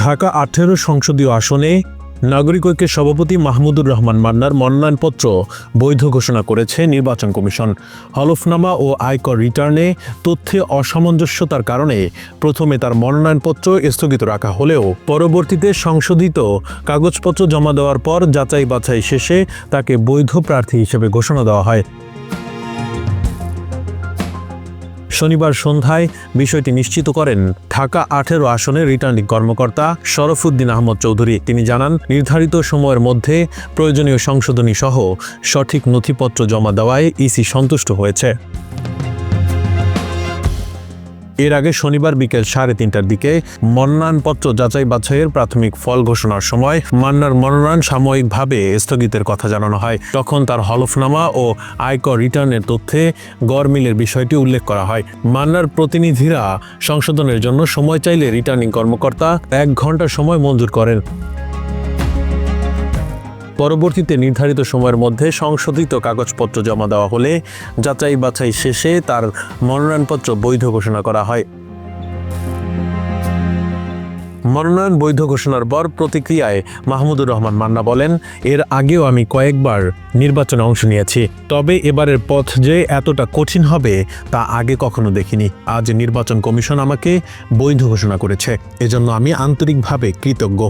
ঢাকা ১৮ সংসদীয় আসনে নাগরিক ঐক্যের সভাপতি মাহমুদুর রহমান মান্নার মনোনয়নপত্র বৈধ ঘোষণা করেছে নির্বাচন কমিশন। হলফনামা ও আয়কর রিটার্নে তথ্যে অসামঞ্জস্যতার কারণে প্রথমে তার মনোনয়নপত্র স্থগিত রাখা হলেও পরবর্তীতে সংশোধিত কাগজপত্র জমা দেওয়ার পর যাচাই বাছাই শেষে তাকে বৈধ প্রার্থী হিসেবে ঘোষণা দেওয়া হয়। শনিবার সন্ধ্যায় বিষয়টি নিশ্চিত করেন ঢাকা ১৮ আসনের রিটার্নিং কর্মকর্তা শরফুদ্দিন আহমদ চৌধুরী। তিনি জানান, নির্ধারিত সময়ের মধ্যে প্রয়োজনীয় সংশোধনী সহ সঠিক নথিপত্র জমা দেওয়ায় ইসি সন্তুষ্ট হয়েছে। এর আগে শনিবার বিকেল ৩:৩০টার দিকে মনোনয়নপত্র যাচাই বাছাইয়ের প্রাথমিক ফল ঘোষণার সময় মান্নার মনোনয়ন সাময়িকভাবে স্থগিতের কথা জানানো হয়। তখন তার হলফনামা ও আয়কর রিটার্নের তথ্যে গড়মিলের বিষয়টি উল্লেখ করা হয়। মান্নার প্রতিনিধিরা সংশোধনের জন্য সময় চাইলে রিটার্নিং কর্মকর্তা ১ ঘণ্টা সময় মঞ্জুর করেন। পরবর্তীতে নির্ধারিত সময়ের মধ্যে সংশোধিত কাগজপত্র জমা দেওয়া হলে যাচাই বাছাই শেষে তার মনোনয়নপত্র বৈধ ঘোষণা করা হয়। মনোনয়ন বৈধ ঘোষণার পর প্রতিক্রিয়ায় মাহমুদুর রহমান মান্না বলেন, এর আগেও আমি কয়েকবার নির্বাচনে অংশ নিয়েছি, তবে এবারের পথ যে এতটা কঠিন হবে তা আগে কখনো দেখিনি। আজ নির্বাচন কমিশন আমাকে বৈধ ঘোষণা করেছে, এজন্য আমি আন্তরিকভাবে কৃতজ্ঞ।